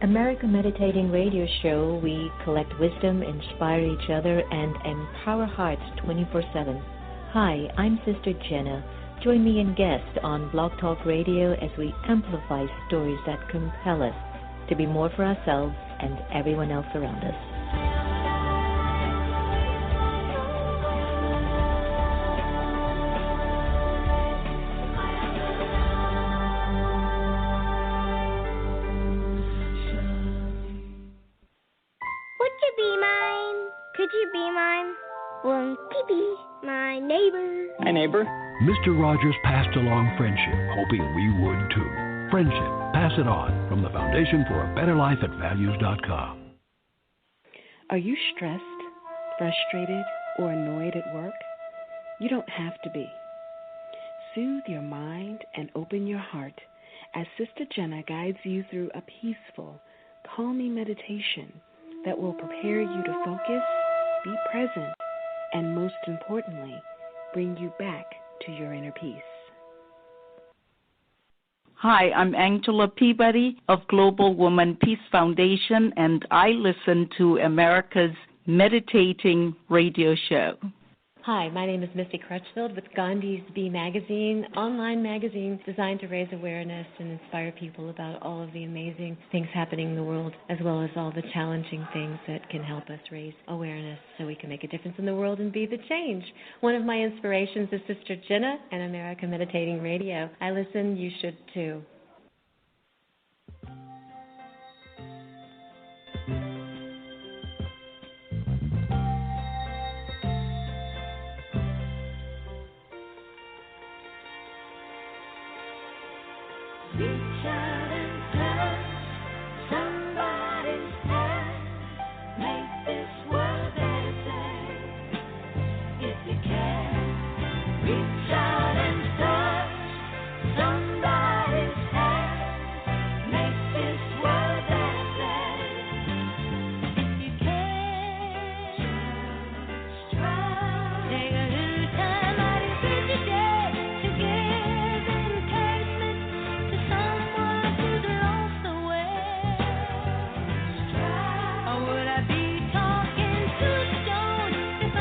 America Meditating Radio Show, we collect wisdom, inspire each other, and empower hearts 24/7. Hi, I'm Sister Jenna. Join me and guest on Blog Talk Radio as we amplify stories that compel us to be more for ourselves and everyone else around us. Hi, neighbor. Mr. Rogers passed along friendship, hoping we would too. Friendship, pass it on, from the Foundation for a Better Life at Values.com. Are you stressed, frustrated, or annoyed at work? You don't have to be. Soothe your mind and open your heart as Sister Jenna guides you through a peaceful, calming meditation that will prepare you to focus, be present, and most importantly, bring you back to your inner peace. Hi, I'm Angela Peabody of Global Woman Peace Foundation, and I listen to America's Meditating Radio Show. Hi, my name is Misty Crutchfield with Gandhi's Bee Magazine, online magazine designed to raise awareness and inspire people about all of the amazing things happening in the world, as well as all the challenging things that can help us raise awareness so we can make a difference in the world and be the change. One of my inspirations is Sister Jenna and America Meditating Radio. I listen, you should too. Reach out and touch somebody's hand. Make this world better place. If you can, reach out and touch somebody's hand. Make this world better place. If you can, just try. Take a little time out of busy day to give encouragement to someone who's lost the way. Or would I be talking to a stone if I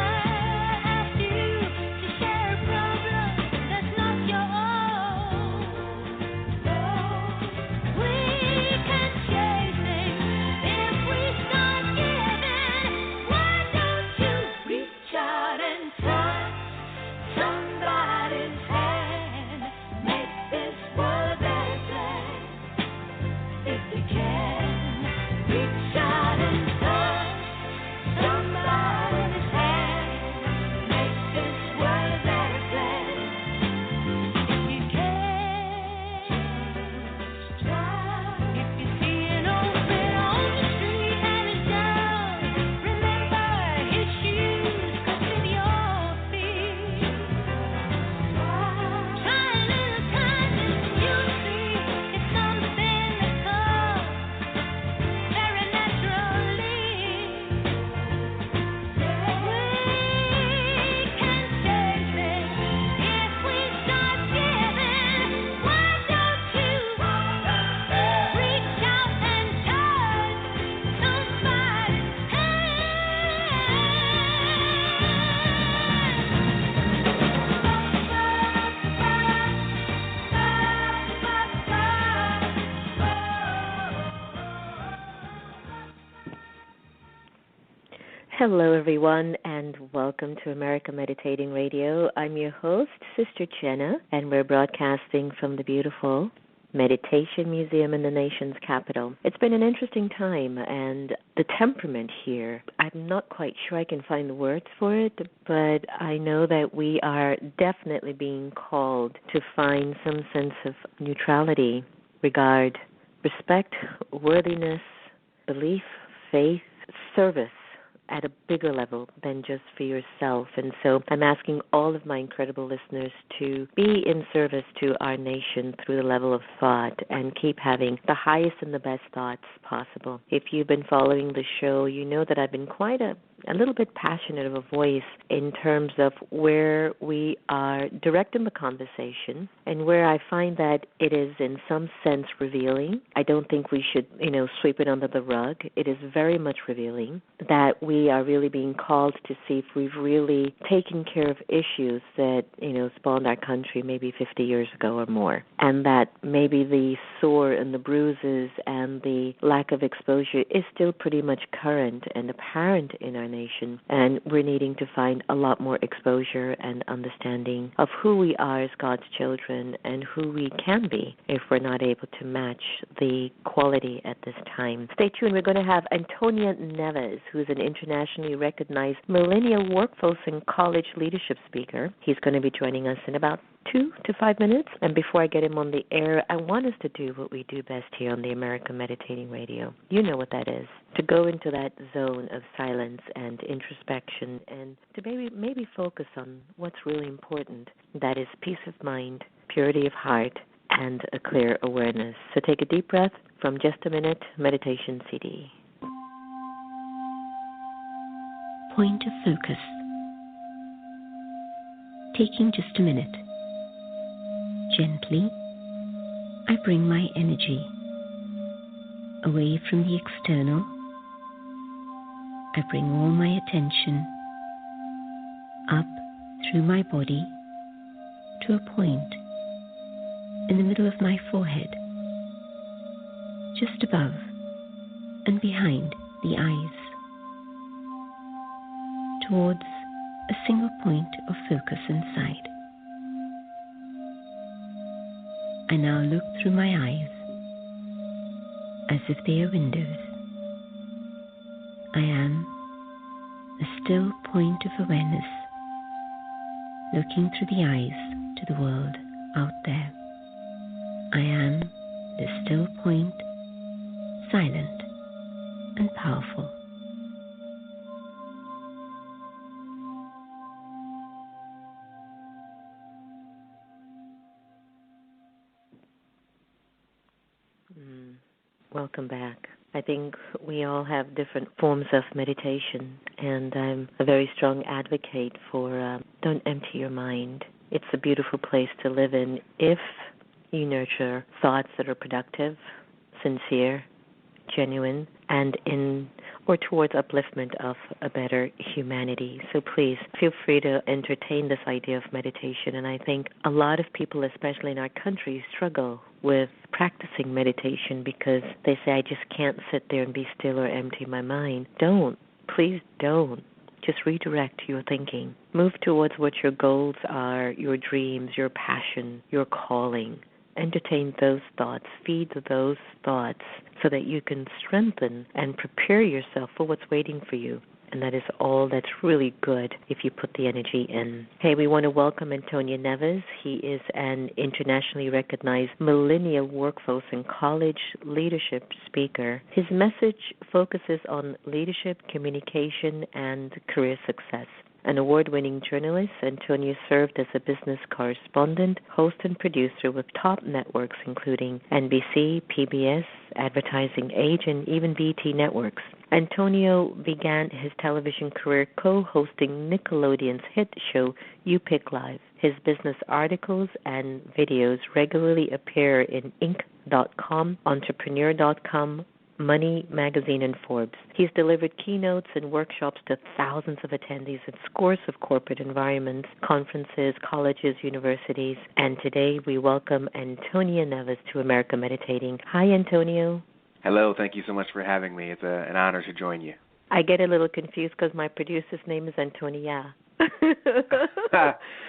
asked you to share a problem that's not your own? We can change things if we start giving. Why don't you reach out and touch somebody's hand? Make this world a better place. If you can, reach out and touch somebody's hand. Make this world a better place. If you can, just try. If you see an old man on the street and he's down, remember his shoes could fit your feet. Try a little kindness and you'll see it's something that comes very naturally. We can change things if we start giving. Why don't you reach out and touch somebody's Hello, everyone, and welcome to America Meditating Radio. I'm your host, Sister Jenna, and we're broadcasting from the beautiful Meditation Museum in the nation's capital. It's been an interesting time, and the temperament here, I'm not quite sure I can find the words for it, but I know that we are definitely being called to find some sense of neutrality, regard, respect, worthiness, belief, faith, service at a bigger level than just for yourself. And so I'm asking all of my incredible listeners to be in service to our nation through the level of thought and keep having the highest and the best thoughts possible. If you've been following the show, you know that I've been quite a a little bit passionate of a voice in terms of where we are direct in the conversation and where I find that it is in some sense revealing. I don't think we should, sweep it under the rug. It is very much revealing that we are really being called to see if we've really taken care of issues that, spawned our country maybe 50 years ago or more, and that maybe the sore and the bruises and the lack of exposure is still pretty much current and apparent in our nation, and we're needing to find a lot more exposure and understanding of who we are as God's children and who we can be if we're not able to match the quality at this time. Stay tuned. We're going to have Antonio-Neves, who's an internationally recognized millennial workforce and college leadership speaker. He's going to be joining us in about 2 to 5 minutes. And before I get him on the air, I want us to do what we do best here on the American Meditating Radio. You know what that is, to go into that zone of silence and introspection and to maybe focus on what's really important. That is peace of mind, purity of heart, and a clear awareness. So take a deep breath from Just a Minute Meditation CD. Point of focus. Taking just a minute. Gently, I bring my energy away from the external. I bring all my attention up through my body to a point in the middle of my forehead, just above and behind the eyes, towards a single point of focus inside. I now look through my eyes as if they are windows. I am a still point of awareness, looking through the eyes to the world out there. I am the still point, silent and powerful. Welcome back. I think we all have different forms of meditation, and I'm a very strong advocate for don't empty your mind. It's a beautiful place to live in if you nurture thoughts that are productive, sincere, genuine, and towards upliftment of a better humanity. So please feel free to entertain this idea of meditation. And I think a lot of people, especially in our country, struggle with practicing meditation because they say, I just can't sit there and be still or empty my mind. Don't. Please don't. Just redirect your thinking. Move towards what your goals are, your dreams, your passion, your calling. Entertain those thoughts, feed those thoughts so that you can strengthen and prepare yourself for what's waiting for you. And that is all that's really good if you put the energy in. Hey, we want to welcome Antonio-Neves. He is an internationally recognized millennial workforce and college leadership speaker. His message focuses on leadership, communication, and career success. An award-winning journalist, Antonio served as a business correspondent, host, and producer with top networks including NBC, PBS, Advertising Age, and even BT Networks. Antonio began his television career co-hosting Nickelodeon's hit show You Pick Live. His business articles and videos regularly appear in Inc.com, Entrepreneur.com, Money, Magazine, and Forbes. He's delivered keynotes and workshops to thousands of attendees at scores of corporate environments, conferences, colleges, universities. And today we welcome Antonio-Neves to America Meditating. Hi, Antonio. Hello. Thank you so much for having me. It's an honor to join you. I get a little confused because my producer's name is Antonia.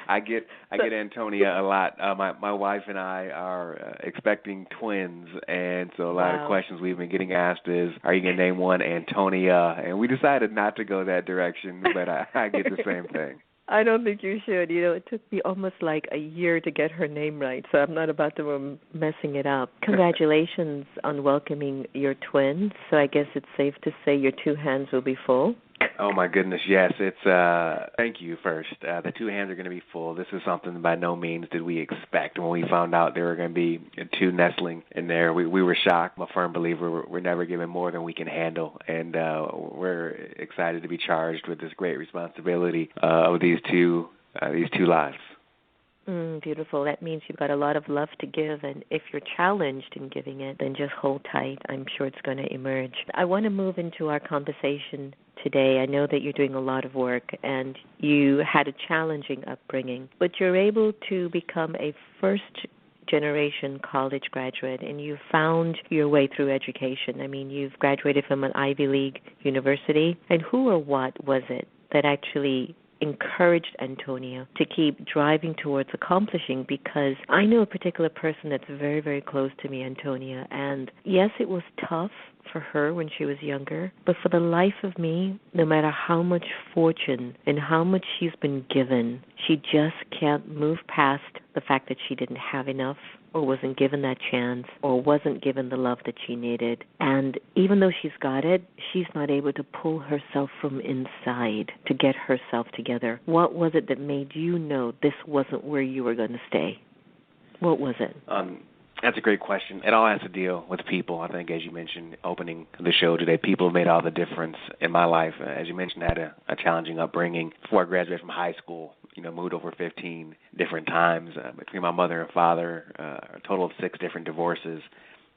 I get Antonia a lot. My wife and I are expecting twins, and so a lot of questions we've been getting asked is, are you going to name one Antonia? And we decided not to go that direction, but I get the same thing. I don't think you should. It took me almost like a year to get her name right, so I'm not about to messing it up. Congratulations on welcoming your twins. So I guess it's safe to say your two hands will be full. Oh, my goodness, yes. It's thank you first. The two hands are going to be full. This is something by no means did we expect. When we found out there were going to be two nestling in there, we were shocked. I'm a firm believer we're never given more than we can handle, and we're excited to be charged with this great responsibility of these two lives. Beautiful. That means you've got a lot of love to give, and if you're challenged in giving it, then just hold tight. I'm sure it's going to emerge. I want to move into our conversation today. I know that you're doing a lot of work, and you had a challenging upbringing, but you're able to become a first-generation college graduate, and you found your way through education. I mean, you've graduated from an Ivy League university, and who or what was it that actually encouraged Antonia to keep driving towards accomplishing? Because I know a particular person that's very, very close to me, Antonia, and yes, it was tough for her when she was younger, but for the life of me, no matter how much fortune and how much she's been given, she just can't move past the fact that she didn't have enough, or wasn't given that chance, or wasn't given the love that she needed. And even though she's got it, she's not able to pull herself from inside to get herself together. What was it that made you know this wasn't where you were going to stay? What was it? That's a great question. It all has to deal with people. I think, as you mentioned, opening the show today, people have made all the difference in my life. As you mentioned, I had a challenging upbringing. Before I graduated from high school, moved over 15 different times between my mother and father, a total of 6 different divorces,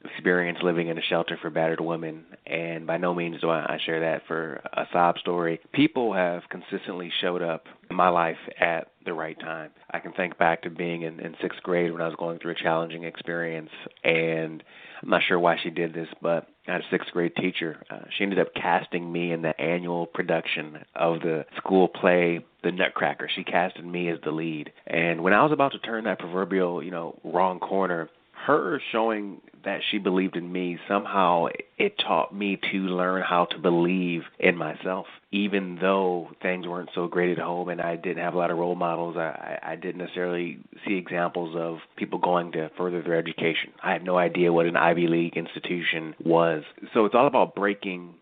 experience living in a shelter for battered women, and by no means do I share that for a sob story. People have consistently showed up in my life at the right time. I can think back to being in 6th grade when I was going through a challenging experience, and I'm not sure why she did this, but I had a 6th grade teacher. She ended up casting me in the annual production of the school play, The Nutcracker. She casted me as the lead. And when I was about to turn that proverbial, wrong corner, her showing that she believed in me, somehow it taught me to learn how to believe in myself. Even though things weren't so great at home and I didn't have a lot of role models, I didn't necessarily see examples of people going to further their education. I had no idea what an Ivy League institution was. So it's all about breaking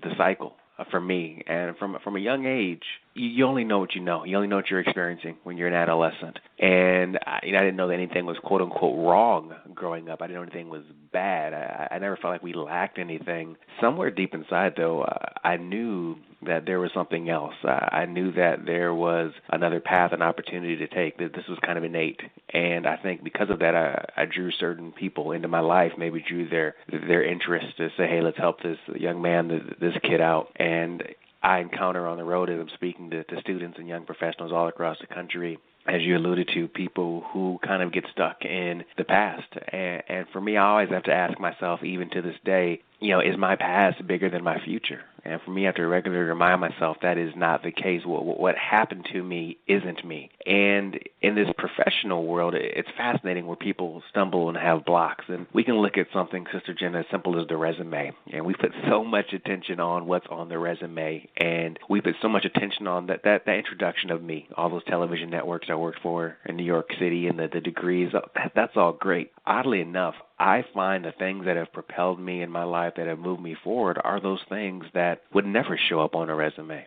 the cycle for me. And from a young age, you only know what you know. You only know what you're experiencing when you're an adolescent. And I didn't know that anything was quote-unquote wrong growing up. I didn't know anything was bad. I never felt like we lacked anything. Somewhere deep inside, though, I knew that there was something else. I knew that there was another path, an opportunity to take, that this was kind of innate. And I think because of that, I drew certain people into my life, maybe drew their interest to say, hey, let's help this young man, this kid out. And I encounter on the road as I'm speaking to students and young professionals all across the country, as you alluded to, people who kind of get stuck in the past. And for me, I always have to ask myself, even to this day, is my past bigger than my future? And for me, I have to regularly remind myself that is not the case. What happened to me isn't me. And in this professional world, it's fascinating where people stumble and have blocks. And we can look at something, Sister Jenna, as simple as the resume. And we put so much attention on what's on the resume. And we put so much attention on that introduction of me, all those television networks I worked for in New York City and the degrees. That's all great. Oddly enough, I find the things that have propelled me in my life, that have moved me forward, are those things that would never show up on a resume.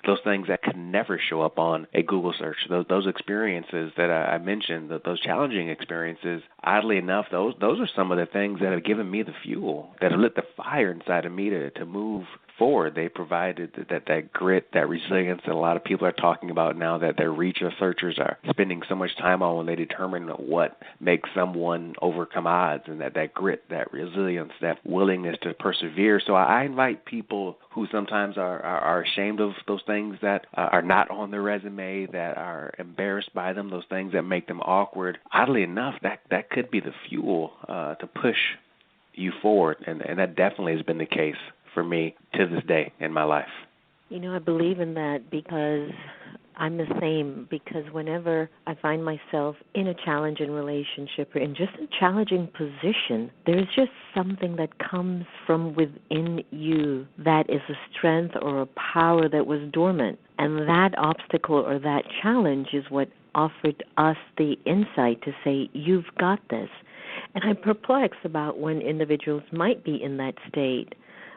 Those things that could never show up on a Google search. Those experiences that I mentioned, those challenging experiences, oddly enough, those are some of the things that have given me the fuel, that have lit the fire inside of me to move forward. They provided that grit, that resilience that a lot of people are talking about now, that their researchers are spending so much time on when they determine what makes someone overcome odds, and that grit, that resilience, that willingness to persevere. So I invite people who sometimes are ashamed of those things that are not on their resume, that are embarrassed by them, those things that make them awkward. Oddly enough, that could be the fuel to push you forward, and that definitely has been the case for me to this day in my life. I believe in that because I'm the same, because whenever I find myself in a challenging relationship or in just a challenging position, there's just something that comes from within you that is a strength or a power that was dormant. And that obstacle or that challenge is what offered us the insight to say, you've got this. And I'm perplexed about when individuals might be in that state,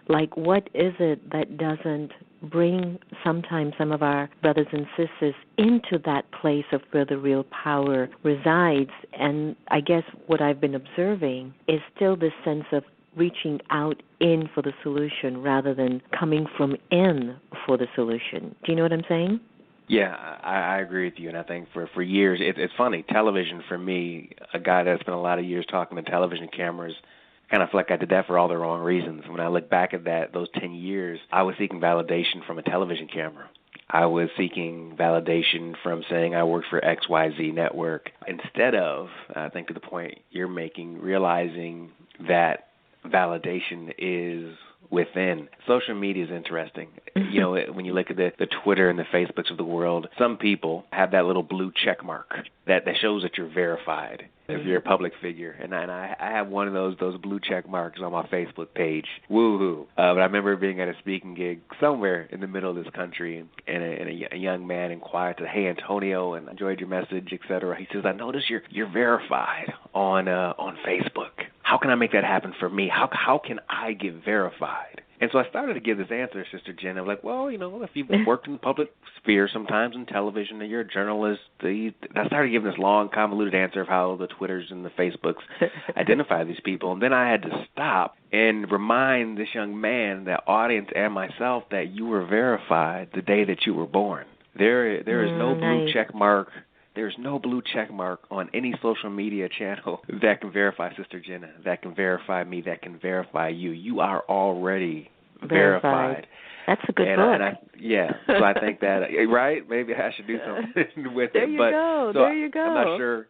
Like, what is it that doesn't bring sometimes some of our brothers and sisters into that place of where the real power resides? And I guess what I've been observing is still this sense of reaching out in for the solution rather than coming from in for the solution. Do you know what I'm saying? Yeah, I agree with you, and I think for years, it's funny, television for me, a guy that spent a lot of years talking to television cameras, kind of feel like I did that for all the wrong reasons. When I look back at those 10 years, I was seeking validation from a television camera. I was seeking validation from saying I worked for XYZ Network instead of, I think to the point you're making, realizing that validation is within. Social media is interesting. You know, when you look at the Twitter and the Facebooks of the world, some people have that little blue check mark that shows that you're verified if you're a public figure. And I have one of those blue check marks on my Facebook page. Woo-hoo. But I remember being at a speaking gig somewhere in the middle of this country, and a young man inquired, said, "Hey, Antonio, and I enjoyed your message, etc." He says, "I notice you're verified on Facebook. How can I make that happen for me? How can I get verified?" And so I started to give this answer, Sister Jen. I was like, well, you know, if you've worked in the public sphere sometimes in television and you're a journalist, I started giving this long, convoluted answer of how the Twitters and the Facebooks identify these people. And then I had to stop and remind this young man, the audience and myself, that you were verified the day that you were born. There is no blue check mark. There's no blue check mark on any social media channel that can verify Sister Jenna, that can verify me, that can verify you. You are already verified. That's a good book. So I think that, right? Maybe I should do something with there it. There you go. I'm not sure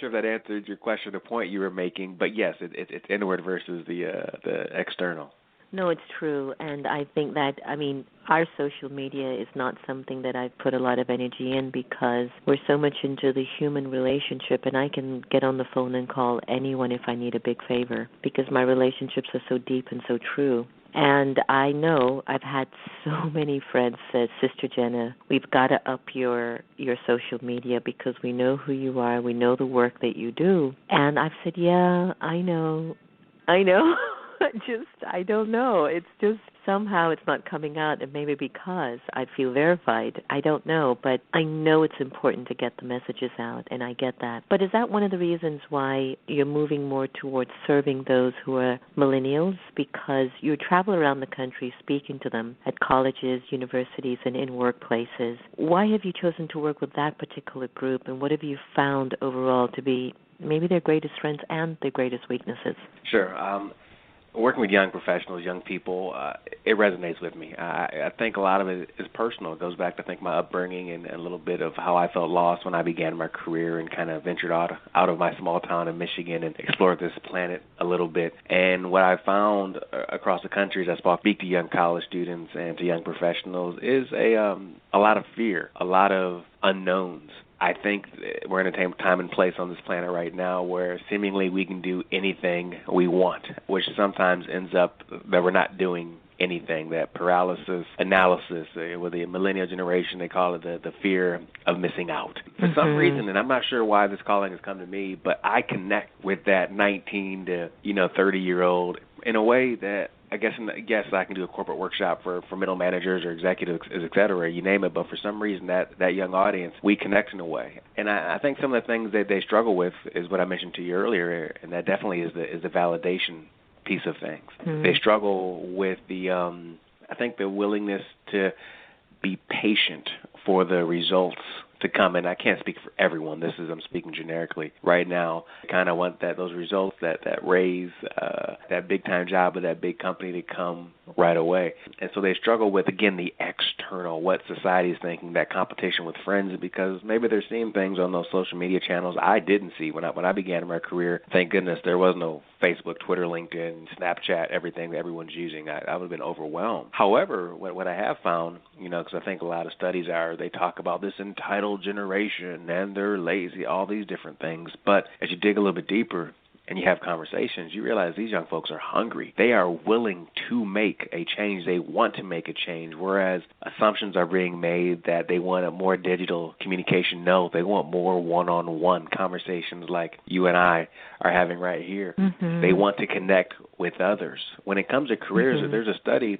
if that answered your question, the point you were making. But yes, it's inward versus the external. No, it's true, and I think that, our social media is not something that I've put a lot of energy in because we're so much into the human relationship, and I can get on the phone and call anyone if I need a big favor because my relationships are so deep and so true. And I know I've had so many friends say, "Sister Jenna, we've got to up your social media because we know who you are, we know the work that you do." And I've said, yeah, I know. I don't know. It's just somehow it's not coming out, and maybe because I feel verified. I don't know, but I know it's important to get the messages out, and I get that. But is that one of the reasons why you're moving more towards serving those who are millennials? Because you travel around the country speaking to them at colleges, universities, and in workplaces. Why have you chosen to work with that particular group, and what have you found overall to be maybe their greatest strengths and their greatest weaknesses? Sure. Working with young professionals, young people, it resonates with me. I think a lot of it is personal. It goes back to, I think, my upbringing and a little bit of how I felt lost when I began my career and kind of ventured out of my small town in Michigan and explored this planet a little bit. And what I found across the country as I speak to young college students and to young professionals is a lot of fear, a lot of unknowns. I think we're in a time and place on this planet right now where seemingly we can do anything we want, which sometimes ends up that we're not doing anything, that paralysis analysis. With the millennial generation, they call it the fear of missing out. For some reason, and I'm not sure why this calling has come to me, but I connect with that 19 to 30-year-old in a way that I guess I can do a corporate workshop for middle managers or executives, et cetera, you name it, but for some reason that young audience, we connect in a way. And I think some of the things that they struggle with is what I mentioned to you earlier, and that definitely is the validation piece of things. They struggle with I think the willingness to be patient for the results to come, and I can't speak for everyone. I'm speaking generically right now. I kind of want those results, that raise, that big time job with that big company to come right away. And so they struggle with, again, the external, what society is thinking, that competition with friends, because maybe they're seeing things on those social media channels I didn't see when I began my career. Thank goodness there was no Facebook, Twitter, LinkedIn, Snapchat, everything that everyone's using. I would have been overwhelmed. However, what I have found, because I think a lot of studies they talk about this entitled generation and they're lazy, all these different things. But as you dig a little bit deeper, and you have conversations, you realize these young folks are hungry. They are willing to make a change. They want to make a change, whereas assumptions are being made that they want a more digital communication. No, they want more one-on-one conversations like you and I are having right here. They want to connect with others. When it comes to careers, there's a study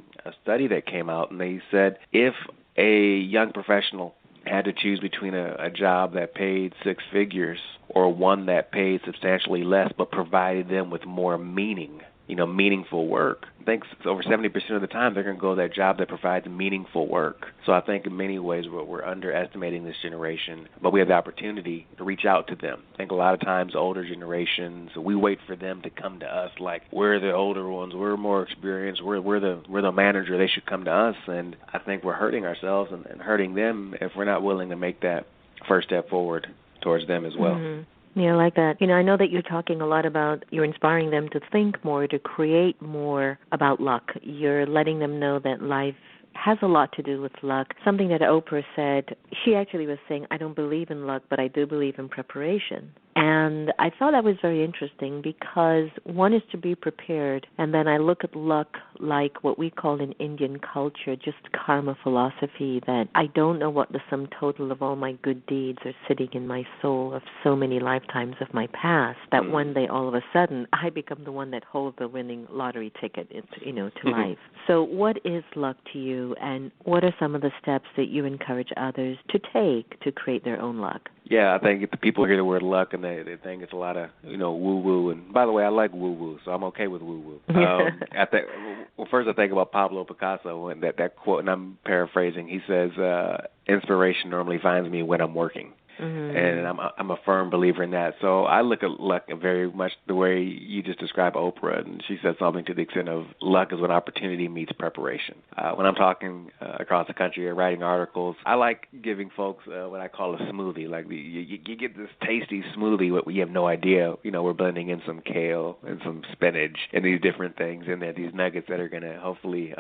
that came out, and they said if a young professional had to choose between a job that paid six figures or one that paid substantially less but provided them with more meaningful work, I think over 70% of the time they're going to go to that job that provides meaningful work. So I think in many ways we're underestimating this generation, but we have the opportunity to reach out to them. I think a lot of times older generations, we wait for them to come to us like we're the older ones, we're more experienced, we're the manager, they should come to us. And I think we're hurting ourselves and hurting them if we're not willing to make that first step forward towards them as well. Yeah, I like that. I know that you're talking a lot about, you're inspiring them to think more, to create more about luck. You're letting them know that life has a lot to do with luck. Something that Oprah said, she actually was saying, I don't believe in luck, but I do believe in preparation. And I thought that was very interesting because one is to be prepared, and then I look at luck like what we call in Indian culture just karma philosophy, that I don't know what the sum total of all my good deeds are sitting in my soul of so many lifetimes of my past, that one day all of a sudden I become the one that holds the winning lottery ticket to life. So what is luck to you, and what are some of the steps that you encourage others to take to create their own luck? Yeah, I think if the people hear the word luck and they think it's a lot of, woo-woo. And by the way, I like woo-woo, so I'm okay with woo-woo. First I think about Pablo Picasso and that quote, and I'm paraphrasing. He says, inspiration normally finds me when I'm working. And I'm a firm believer in that. So I look at luck very much the way you just described Oprah, and she said something to the extent of luck is when opportunity meets preparation. When I'm talking across the country or writing articles, I like giving folks what I call a smoothie. Like you get this tasty smoothie where you have no idea. We're blending in some kale and some spinach and these different things in there, these nuggets that are going to hopefully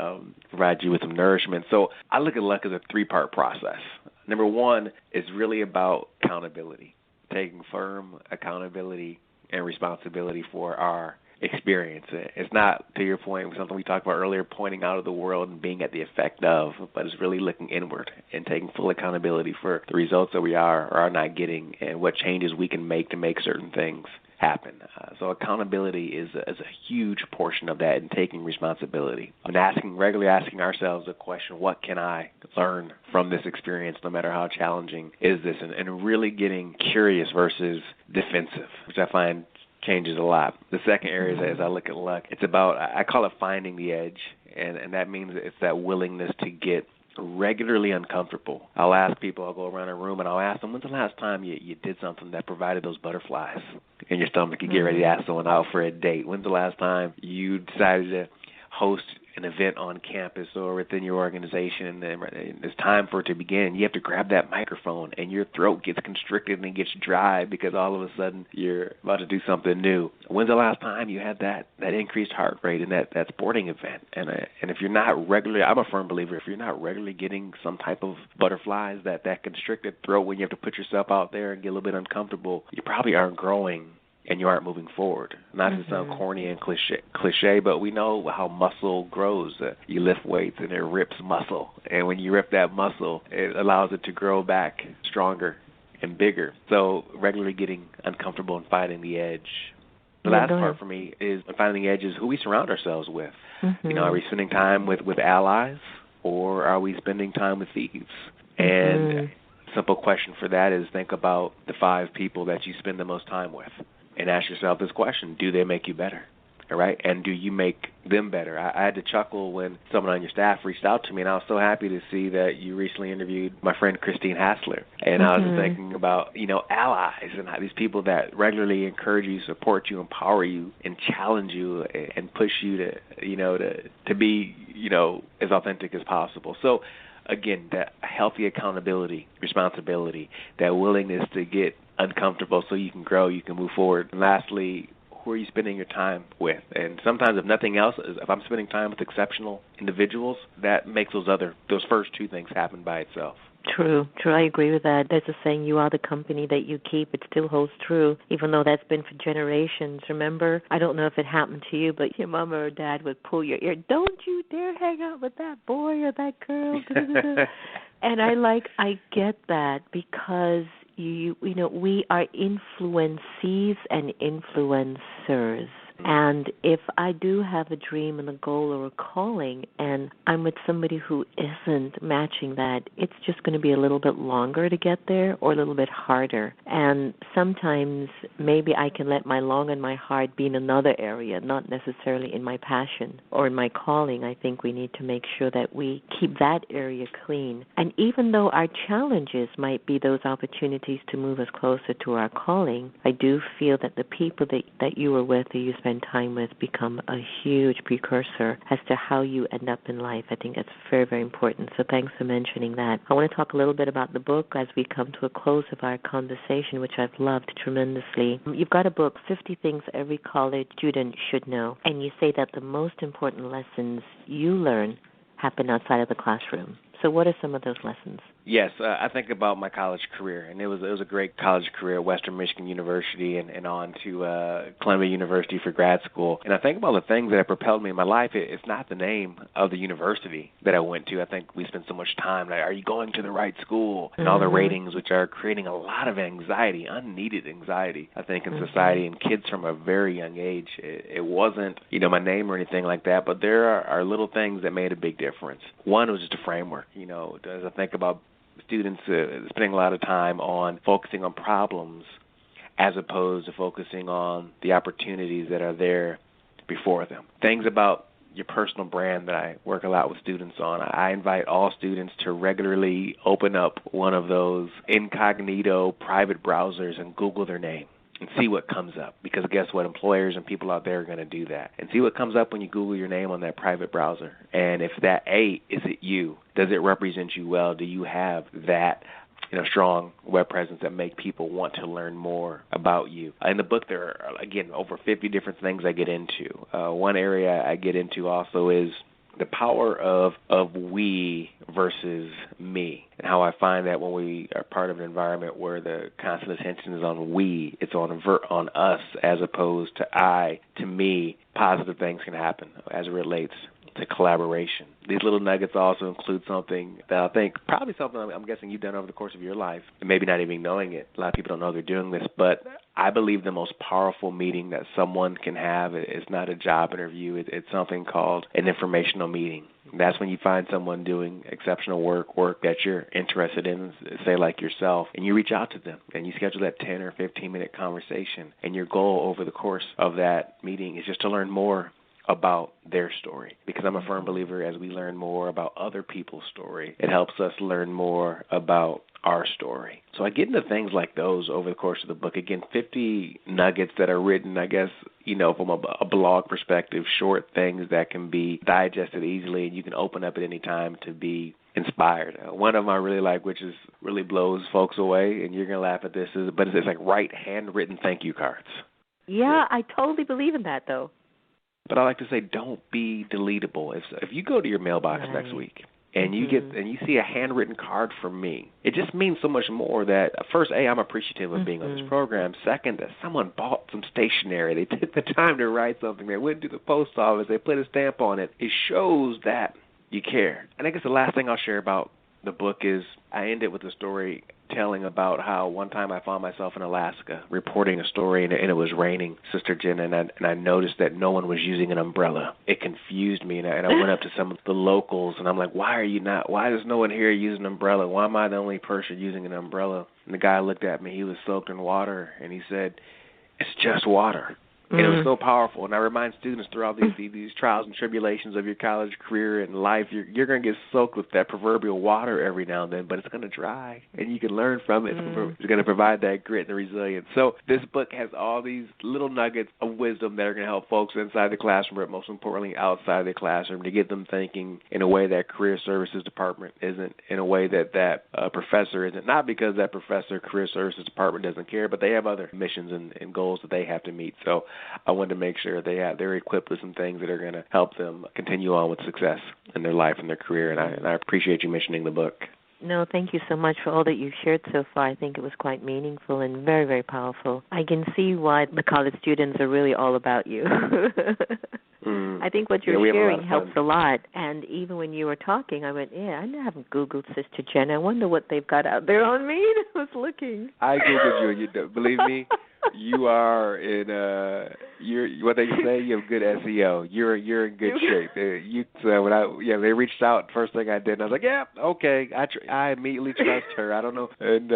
provide you with some nourishment. So I look at luck as a three-part process. Number one is really about accountability, taking firm accountability and responsibility for our experience. It's not, to your point, something we talked about earlier, pointing out of the world and being at the effect of, but it's really looking inward and taking full accountability for the results that we are or are not getting and what changes we can make to make certain things happen. So accountability is a huge portion of that, and taking responsibility and regularly asking ourselves the question, what can I learn from this experience, no matter how challenging is this, and really getting curious versus defensive, which I find changes a lot. The second area is, as I look at luck, it's about, I call it finding the edge, and that means it's that willingness to get regularly uncomfortable. I'll ask people, I'll go around a room and I'll ask them, when's the last time you did something that provided those butterflies in your stomach? You get ready to ask someone out for a date. When's the last time you decided to host an event on campus or within your organization, and it's time for it to begin? You have to grab that microphone and your throat gets constricted and it gets dry because all of a sudden you're about to do something new. When's the last time you had that increased heart rate in that sporting event? And if you're not regularly, I'm a firm believer, if you're not regularly getting some type of butterflies, that constricted throat when you have to put yourself out there and get a little bit uncomfortable, you probably aren't growing and you aren't moving forward. Not to sound corny and cliche, but we know how muscle grows. You lift weights and it rips muscle. And when you rip that muscle, it allows it to grow back stronger and bigger. So regularly getting uncomfortable and finding the edge. The last part for me is finding the edge is who we surround ourselves with. Are we spending time with allies, or are we spending time with thieves? And simple question for that is, think about the 5 people that you spend the most time with. And ask yourself this question, do they make you better? All right? And do you make them better? I had to chuckle when someone on your staff reached out to me, and I was so happy to see that you recently interviewed my friend Christine Hassler. And I was thinking about, allies and how these people that regularly encourage you, support you, empower you, and challenge you and push you to be, as authentic as possible. So, again, that healthy accountability, responsibility, that willingness to get uncomfortable so you can grow, you can move forward. And lastly, who are you spending your time with? And sometimes, if nothing else, if I'm spending time with exceptional individuals, that makes those first two things happen by itself. True. I agree with that. There's a saying, you are the company that you keep. It still holds true, even though that's been for generations. Remember, I don't know if it happened to you, but your mom or dad would pull your ear, don't you dare hang out with that boy or that girl. And I get that, because we are influencees and influencers. And if I do have a dream and a goal or a calling, and I'm with somebody who isn't matching that, it's just going to be a little bit longer to get there, or a little bit harder. And sometimes maybe I can let my long and my hard be in another area, not necessarily in my passion or in my calling. I think we need to make sure that we keep that area clean. And even though our challenges might be those opportunities to move us closer to our calling, I do feel that the people that you were with, or you spend time with, become a huge precursor as to how you end up in life. I think that's very, very important. So thanks for mentioning that. I want to talk a little bit about the book as we come to a close of our conversation, which I've loved tremendously. You've got a book, 50 Things Every College Student Should Know, and you say that the most important lessons you learn happen outside of the classroom. So what are some of those lessons? Yes, I think about my college career, and it was a great college career at Western Michigan University and on to Columbia University for grad school. And I think about the things that have propelled me in my life. It's not the name of the university that I went to. I think we spend so much time, like, are you going to the right school? And all the ratings, which are creating a lot of anxiety, unneeded anxiety, I think, in society, and kids from a very young age. It wasn't, my name or anything like that, but there are little things that made a big difference. One was just a framework. As I think about students spending a lot of time on focusing on problems as opposed to focusing on the opportunities that are there before them. Things about your personal brand that I work a lot with students on. I invite all students to regularly open up one of those incognito private browsers and Google their name and see what comes up, because guess what? Employers and people out there are going to do that. And see what comes up when you Google your name on that private browser. And if that, is it you? Does it represent you well? Do you have that strong web presence that make people want to learn more about you? In the book, there are, again, over 50 different things I get into. One area I get into also is the power of we versus me, and how I find that when we are part of an environment where the constant attention is on we, it's on us as opposed to I, to me, positive things can happen as it relates to collaboration. These little nuggets also include something that I think, probably something I'm guessing you've done over the course of your life, and maybe not even knowing it. A lot of people don't know they're doing this, but I believe the most powerful meeting that someone can have is not a job interview. It's something called an informational meeting. That's when you find someone doing exceptional work that you're interested in, say like yourself, and you reach out to them, and you schedule that 10 or 15-minute conversation, and your goal over the course of that meeting is just to learn more about their story, because I'm a firm believer as we learn more about other people's story, it helps us learn more about our story. So I get into things like those over the course of the book. Again, 50 nuggets that are written, I guess, from a blog perspective, short things that can be digested easily and you can open up at any time to be inspired. One of them I really like, which is really blows folks away, and you're going to laugh at this, but it's like write handwritten thank you cards. Yeah, I totally believe in that, though. But I like to say, don't be deletable. If you go to your mailbox next week and you see a handwritten card from me, it just means so much more that, first, I'm appreciative of being on this program. Second, that someone bought some stationery. They took the time to write something. They went to the post office. They put a stamp on it. It shows that you care. And I guess the last thing I'll share about the book is I end it with a story telling about how one time I found myself in Alaska reporting a story, and it was raining, Sister Jenna, and I noticed that no one was using an umbrella. It confused me, and I went up to some of the locals, and I'm like, why is no one here using an umbrella? Why am I the only person using an umbrella? And the guy looked at me. He was soaked in water, and he said, it's just water. And it was so powerful. And I remind students throughout these trials and tribulations of your college career and life, you're going to get soaked with that proverbial water every now and then, but it's going to dry, and you can learn from it. It's going to provide that grit and resilience. So this book has all these little nuggets of wisdom that are going to help folks inside the classroom, but most importantly outside the classroom, to get them thinking in a way that career services department isn't, in a way that professor isn't. Not because that professor, career services department doesn't care, but they have other missions and goals that they have to meet. So I wanted to make sure they're equipped with some things that are going to help them continue on with success in their life and their career. And I appreciate you mentioning the book. No, thank you so much for all that you've shared so far. I think it was quite meaningful and very, very powerful. I can see why the college students are really all about you. I think what you're sharing helps a lot. And even when you were talking, I went, I haven't Googled Sister Jenna. I wonder what they've got out there on me. I was looking. I Googled you, and you believe me, you are in what they say, you have good SEO. You're in good shape. When they reached out, first thing I did, and I was like, yeah, okay. I immediately trust her. I don't know, and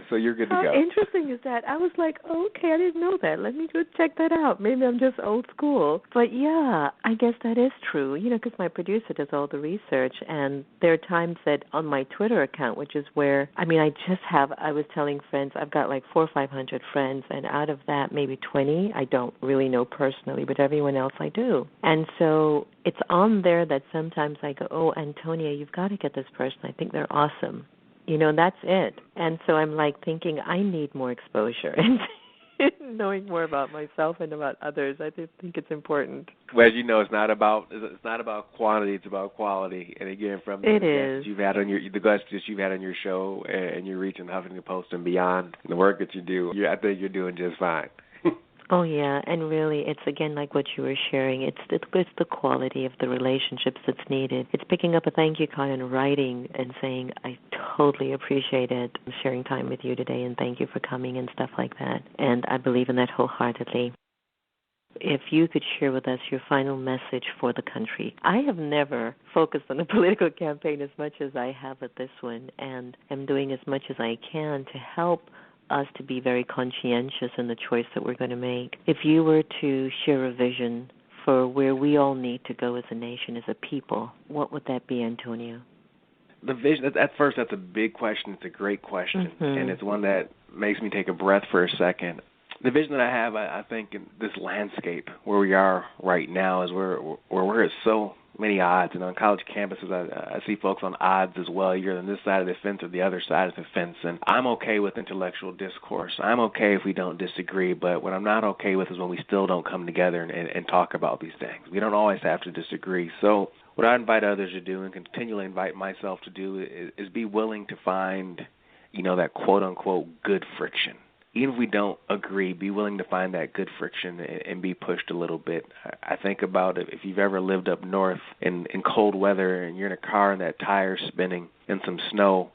so you're good to go. How interesting is that? I was like, okay, I didn't know that. Let me go check that out. Maybe I'm just old school, but yeah, I guess that is true. You know, because my producer does all the research, and there are times that on my Twitter account, which is where I was telling friends, I've got like 400 or 500 friends, and out of that, maybe 20 I don't really know personally, but everyone else I do. And so it's on there that sometimes I go, oh, Antonia, you've got to get this person. I think they're awesome. You know, that's it. And so I'm like thinking I need more exposure and knowing more about myself and about others. I just think it's important. Well, as you know, it's not about quantity; it's about quality. And again, from the guests you've had on your show and your reach in Huffington Post and beyond, the work that you do, I think you're doing just fine. Oh, yeah, and really, it's, again, like what you were sharing. It's the quality of the relationships that's needed. It's picking up a thank you card and writing and saying, I totally appreciate it, sharing time with you today, and thank you for coming and stuff like that. And I believe in that wholeheartedly. If you could share with us your final message for the country. I have never focused on a political campaign as much as I have with this one, and am doing as much as I can to help us to be very conscientious in the choice that we're going to make. If you were to share a vision for where we all need to go as a nation, as a people, what would that be, Antonio? The vision, at first, that's a big question. It's a great question, and it's one that makes me take a breath for a second. The vision that I have, I think, in this landscape where we are right now is where we're at so many odds. And on college campuses, I see folks on odds as well. You're on this side of the fence or the other side of the fence. And I'm okay with intellectual discourse. I'm okay if we don't disagree. But what I'm not okay with is when we still don't come together and talk about these things. We don't always have to disagree. So what I invite others to do and continually invite myself to do is be willing to find, that quote-unquote good friction. Even if we don't agree, be willing to find that good friction and be pushed a little bit. I think about it, if you've ever lived up north in cold weather and you're in a car and that tire's spinning in some snow,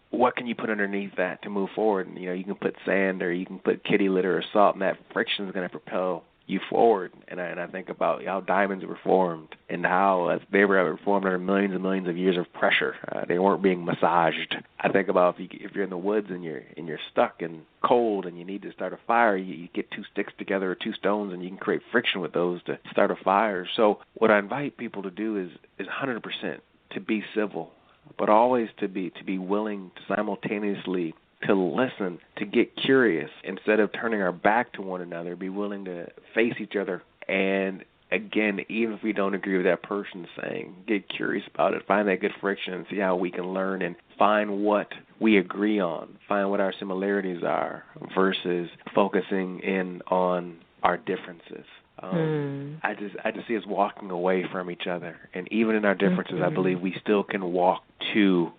what can you put underneath that to move forward? And, you can put sand or you can put kitty litter or salt, and that friction is going to propel you forward. And I think about how diamonds were formed and how they were formed under millions and millions of years of pressure. They weren't being massaged. I think about if you're in the woods and you're stuck and cold and you need to start a fire, you get two sticks together or two stones and you can create friction with those to start a fire. So what I invite people to do is 100% to be civil, but always to be willing to simultaneously to listen, to get curious, instead of turning our back to one another, be willing to face each other. And again, even if we don't agree with that person saying, get curious about it, find that good friction and see how we can learn and find what we agree on, find what our similarities are versus focusing in on our differences. I just see us walking away from each other. And even in our differences, I believe we still can walk to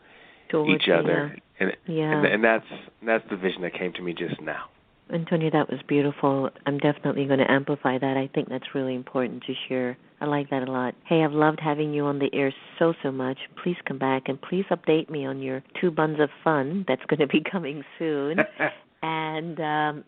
each other. And that's the vision that came to me just now. Antonio, that was beautiful. I'm definitely going to amplify that. I think that's really important to share. I like that a lot. Hey, I've loved having you on the air so much. Please come back and please update me on your 2 buns of fun that's going to be coming soon. And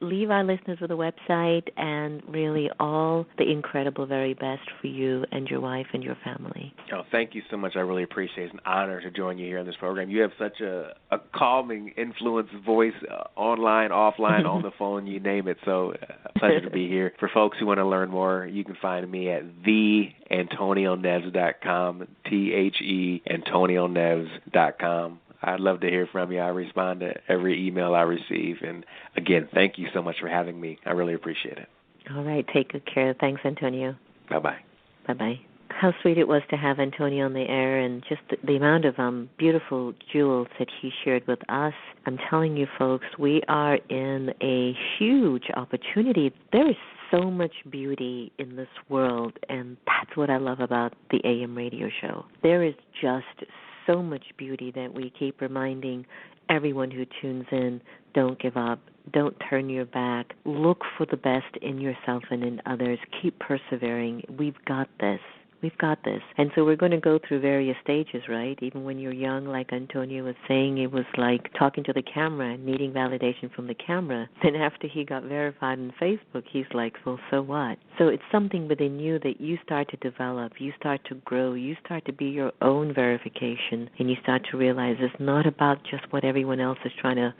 leave our listeners with a website and really all the incredible very best for you and your wife and your family. Oh, thank you so much. I really appreciate it. It's an honor to join you here on this program. You have such a calming influence voice, online, offline, on the phone, you name it. So a pleasure to be here. For folks who want to learn more, you can find me at theantonio-neves.com, TheAntonio-neves.com. I'd love to hear from you. I respond to every email I receive. And, again, thank you so much for having me. I really appreciate it. All right. Take good care. Thanks, Antonio. Bye-bye. Bye-bye. How sweet it was to have Antonio on the air, and just the amount of beautiful jewels that he shared with us. I'm telling you, folks, we are in a huge opportunity. There is so much beauty in this world, and that's what I love about the AM radio show. There is just so much beauty that we keep reminding everyone who tunes in, don't give up, don't turn your back, look for the best in yourself and in others, keep persevering. We've got this. We've got this. And so we're going to go through various stages, right? Even when you're young, like Antonio was saying, it was like talking to the camera, needing validation from the camera. Then after he got verified on Facebook, he's like, well, so what? So it's something within you that you start to develop, you start to grow, you start to be your own verification, and you start to realize it's not about just what everyone else is trying to,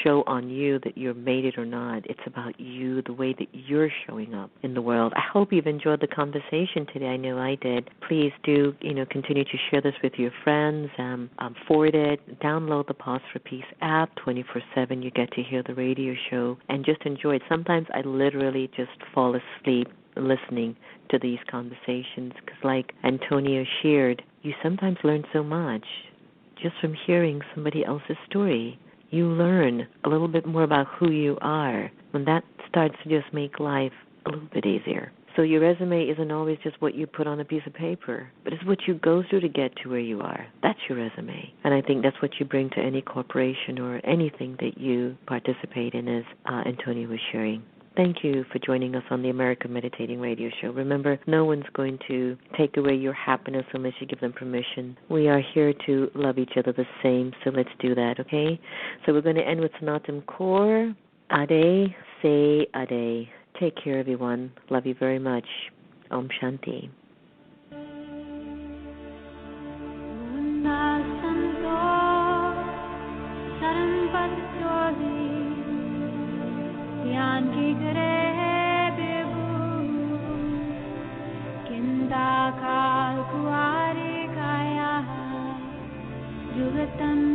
show on you that you're made it or not. It's about you, the way that you're showing up in the world. I hope you've enjoyed the conversation today. I know I did. Please do, continue to share this with your friends, forward it, download the Pause for Peace app 24/7. You get to hear the radio show and just enjoy it. Sometimes I literally just fall asleep listening to these conversations because, like Antonio shared, you sometimes learn so much just from hearing somebody else's story. You learn a little bit more about who you are, when that starts to just make life a little bit easier. So your resume isn't always just what you put on a piece of paper, but it's what you go through to get to where you are. That's your resume. And I think that's what you bring to any corporation or anything that you participate in, as Antonio was sharing. Thank you for joining us on the American Meditating Radio Show. Remember, no one's going to take away your happiness unless you give them permission. We are here to love each other the same, so let's do that, okay? So we're going to end with Sanatam Kaur. Ade, say Ade. Take care, everyone. Love you very much. Om Shanti. Jugatam